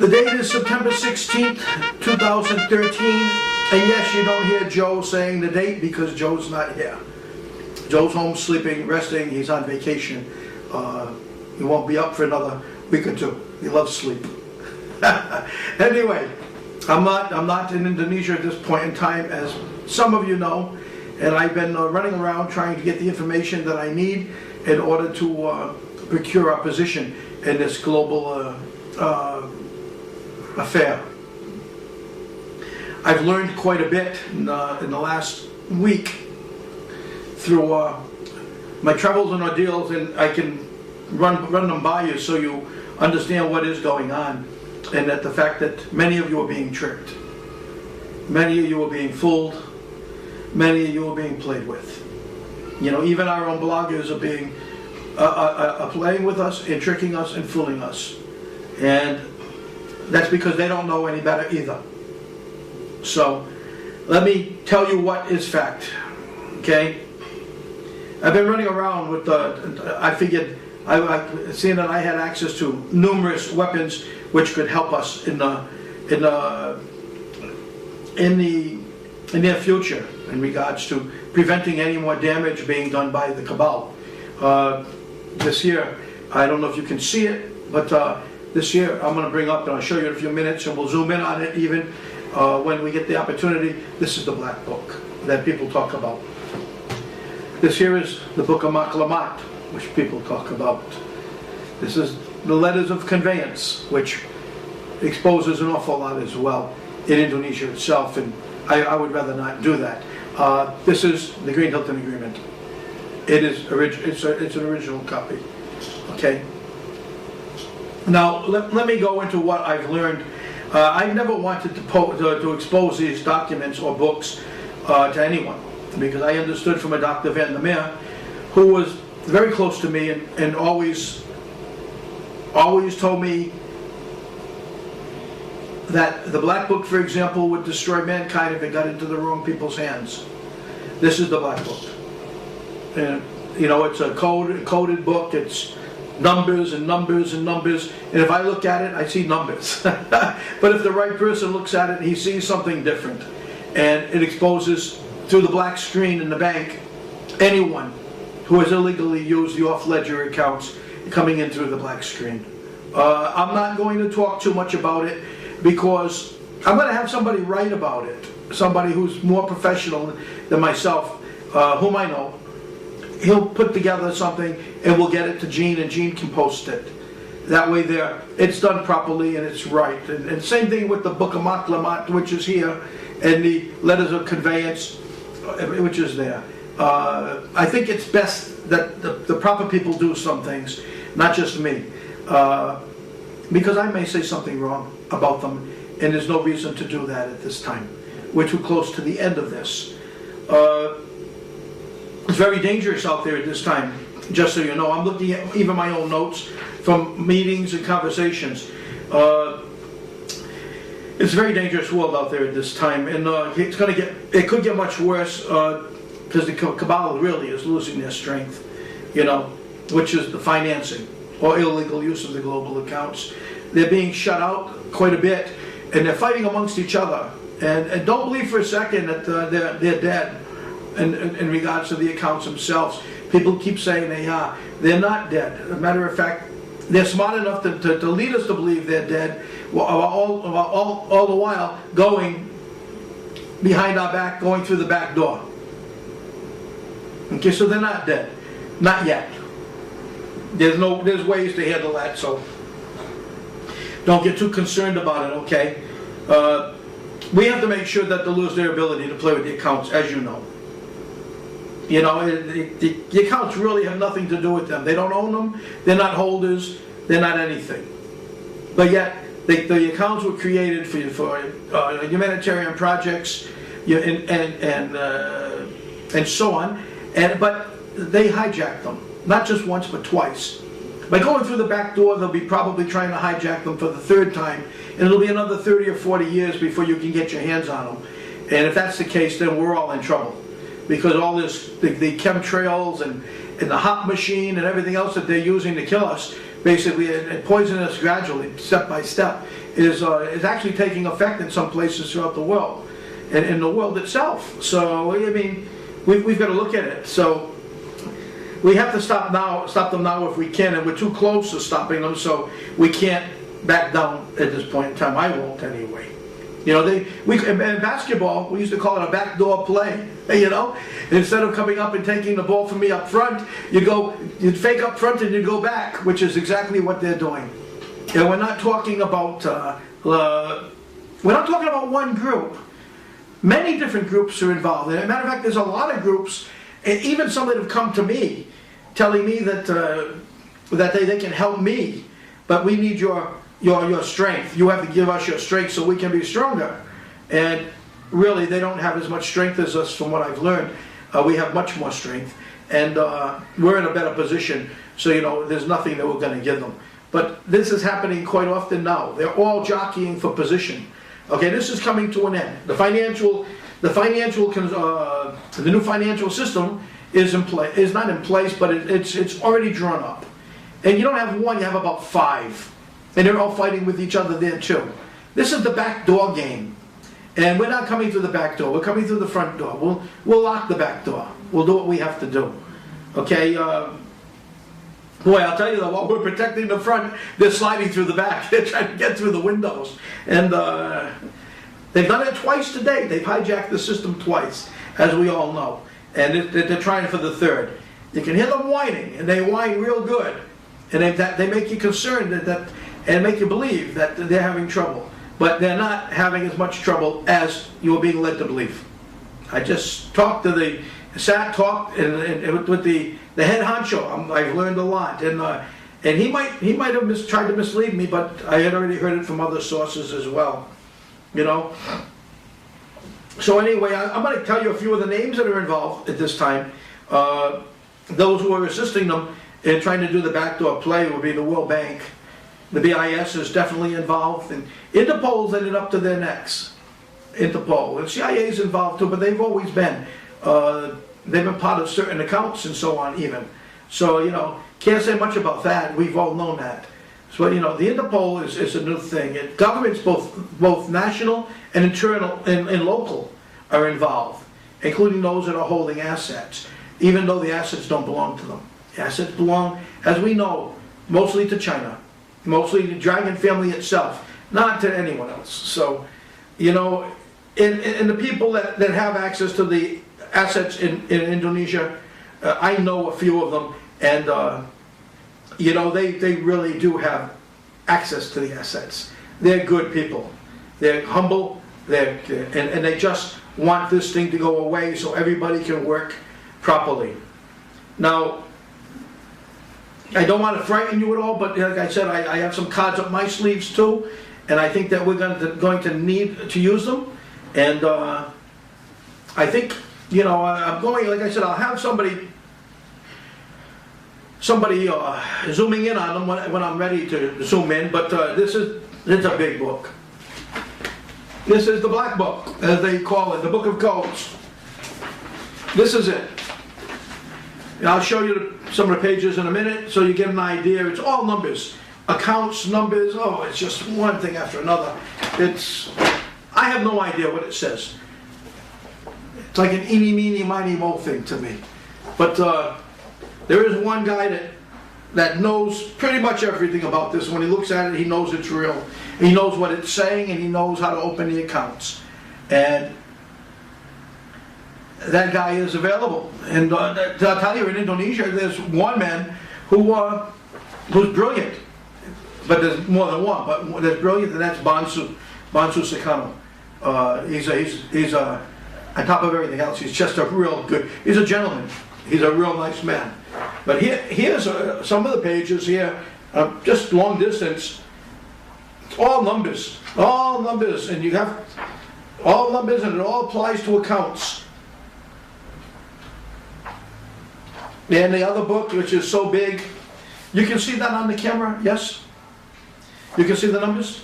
The date is September 16th, 2013, and yes, you don't hear Joe saying the date because Joe's not here. Joe's home sleeping, resting, he's on vacation. He won't be up for another week or two. He loves sleep. Anyway, I'm not in Indonesia at this point in time, as some of you know, and I've been running around trying to get the information that I need in order to procure our position in this global affair. I've learned quite a bit in the last week through my travels and ordeals, and I can run them by you so you understand what is going on, and that the fact that many of you are being tricked, many of you are being fooled, many of you are being played with. You know, even our own bloggers are being playing with us and tricking us and fooling us, and that's because they don't know any better either. So let me tell you what is fact. Okay, I've been running around with I figured seeing that I had access to numerous weapons which could help us in the near future in regards to preventing any more damage being done by the cabal. This year, I don't know if you can see it, but this year I'm going to bring up, and I'll show you in a few minutes, and we'll zoom in on it even when we get the opportunity. This is the Black Book that people talk about. This here is the Book of Maklamat, which people talk about. This is the Letters of Conveyance, which exposes an awful lot as well in Indonesia itself, and I would rather not do that. This is the Green Hilton Agreement. It's an original copy. Okay. Now let me go into what I've learned. I've never wanted to expose these documents or books to anyone, because I understood from a Dr. Van der Meer, who was very close to me and always told me that the Black Book, for example, would destroy mankind if it got into the wrong people's hands. This is the Black Book. And, you know, it's a coded book. It's numbers and numbers and numbers. And if I look at it, I see numbers. But if the right person looks at it, he sees something different. And it exposes through the black screen in the bank anyone who has illegally used the off-ledger accounts coming in through the black screen. I'm not going to talk too much about it, because I'm going to have somebody write about it, somebody who's more professional than myself, whom I know. He'll put together something and we'll get it to Gene, and Gene can post it. That way it's done properly and it's right. And same thing with the Book of Maklamat, which is here, and the Letters of Conveyance, which is there. I think it's best that the proper people do some things, not just me. Because I may say something wrong about them, and there's no reason to do that at this time. We're too close to the end of this. It's very dangerous out there at this time, just so you know. I'm looking at even my own notes from meetings and conversations. It's a very dangerous world out there at this time, and it could get much worse, because the cabal really is losing their strength, you know, which is the financing or illegal use of the global accounts. They're being shut out quite a bit, and they're fighting amongst each other. And don't believe for a second that they're dead in regards to the accounts themselves. People keep saying they are. They're not dead. As a matter of fact, they're smart enough to lead us to believe they're dead, all the while going behind our back, going through the back door. Okay, so they're not dead. Not yet. There's ways to handle that, so don't get too concerned about it, okay? We have to make sure that they lose their ability to play with the accounts, as you know. You know, the accounts really have nothing to do with them. They don't own them, they're not holders, they're not anything. But yet, the accounts were created for humanitarian projects and so on, but they hijacked them, not just once but twice. By going through the back door, they'll be probably trying to hijack them for the third time, and it'll be another 30 or 40 years before you can get your hands on them. And if that's the case, then we're all in trouble, because all this, the chemtrails and the hop machine and everything else that they're using to kill us, basically, and poison us gradually, step by step, is actually taking effect in some places throughout the world, and in the world itself. So I mean, we've got to look at it. So we have to stop them now if we can, and we're too close to stopping them, so we can't back down at this point in time. I won't anyway. You know, in basketball, we used to call it a backdoor play. You know, instead of coming up and taking the ball from me up front, you'd fake up front and you go back, which is exactly what they're doing. And we're not talking about one group. Many different groups are involved. As a matter of fact, there's a lot of groups, and even some that have come to me, telling me that they can help me, but we need your strength. You have to give us your strength so we can be stronger. And really, they don't have as much strength as us, from what I've learned. We have much more strength, and we're in a better position. So you know, there's nothing that we're going to give them. But this is happening quite often now. They're all jockeying for position. Okay, this is coming to an end. The new financial system is not in place, but it's already drawn up. And you don't have one, you have about 5. And they're all fighting with each other there too. This is the back door game. And we're not coming through the back door, we're coming through the front door. We'll lock the back door. We'll do what we have to do. Okay, boy, I'll tell you though, while we're protecting the front, they're sliding through the back. They're trying to get through the windows. And they've done it twice today. They've hijacked the system twice, as we all know. And they're trying for the third. You can hear them whining, and they whine real good. And they make you concerned and make you believe that they're having trouble. But they're not having as much trouble as you're being led to believe. I just talked with the head honcho. I've learned a lot, and he might have tried to mislead me, but I had already heard it from other sources as well. You know. So anyway, I'm going to tell you a few of the names that are involved at this time. Those who are assisting them in trying to do the backdoor play would be the World Bank. The BIS is definitely involved, and Interpol's ended up to their necks. Interpol, and CIA is involved too, but they've always been. They've been part of certain accounts and so on even. So, you know, can't say much about that. We've all known that. So, you know, the Interpol is a new thing. Governments, both national and internal and local, are involved, including those that are holding assets, even though the assets don't belong to them. The assets belong, as we know, mostly to China, mostly the Dragon family itself, not to anyone else. So, you know, and the people that have access to the assets in Indonesia, I know a few of them, and you know, they really do have access to the assets. They're good people. They're humble. And they just want this thing to go away so everybody can work properly. Now, I don't want to frighten you at all, but like I said, I have some cards up my sleeves too, and I think that we're going to need to use them. And I think, you know, I'm going, like I said, I'll have somebody zooming in on them when I'm ready to zoom in, but it's a big book. This is the Black Book, as they call it, the Book of Codes. This is it. And I'll show you some of the pages in a minute so you get an idea. It's all numbers, accounts, numbers. Oh, it's just one thing after another. I have no idea what it says. It's like an eeny, meeny, miny, mo thing to me. But there is one guy that knows pretty much everything about this. When he looks at it, he knows it's real. He knows what it's saying, and he knows how to open the accounts. And that guy is available. And I'll tell you, in Indonesia, there's one man who's brilliant. But there's more than one. But there's brilliant, and that's Bansu Sukarno. He's on top of everything else, he's just a real good, he's a gentleman. He's a real nice man. But here's some of the pages here, just long distance. It's all numbers, and you have all numbers, and it all applies to accounts. And the other book, which is so big, you can see that on the camera, yes? You can see the numbers?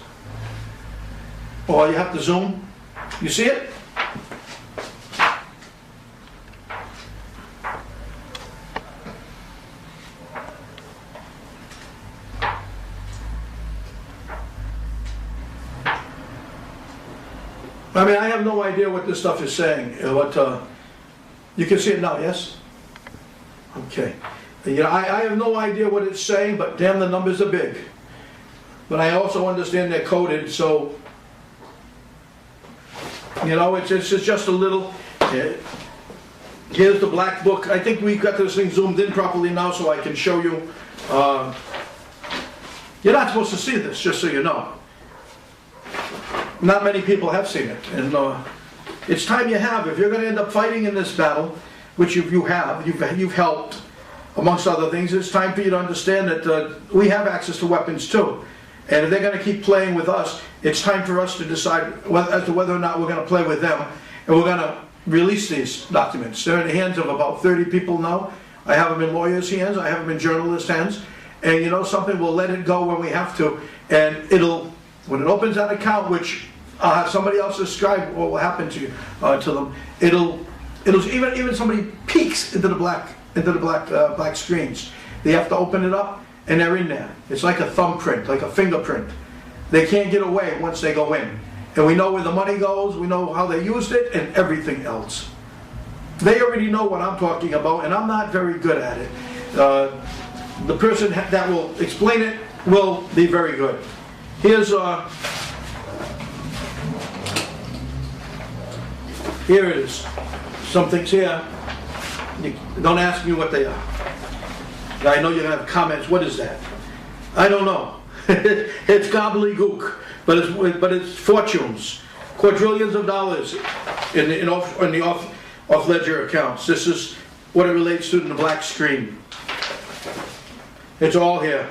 Or you have to zoom. You see it? I mean, I have no idea what this stuff is saying. You can see it now, yes? Okay. You know, I have no idea what it's saying, but damn, the numbers are big. But I also understand they're coded, so, you know, it's just a little, here's the black book. I think we got this thing zoomed in properly now so I can show you. You're not supposed to see this, just so you know. Not many people have seen it, and it's time you have. If you're going to end up fighting in this battle, which you've helped, amongst other things, it's time for you to understand that we have access to weapons too. And if they're going to keep playing with us, it's time for us to decide as to whether or not we're going to play with them. And we're going to release these documents. They're in the hands of about 30 people now. I have them in lawyers' hands. I have them in journalists' hands. And you know something, we'll let it go when we have to. And when it opens that account, which I'll have somebody else describe what will happen to you, to them. It'll even somebody peeks into the black screens. They have to open it up, and they're in there. It's like a thumbprint, like a fingerprint. They can't get away once they go in. And we know where the money goes, we know how they used it, and everything else. They already know what I'm talking about, and I'm not very good at it. The person that will explain it will be very good. Here's here it is. Something's here. Don't ask me what they are. I know you're going to have comments. What is that? I don't know. It's gobbledygook, but it's fortunes, quadrillions of dollars in the off ledger accounts. This is what it relates to in the black screen. It's all here.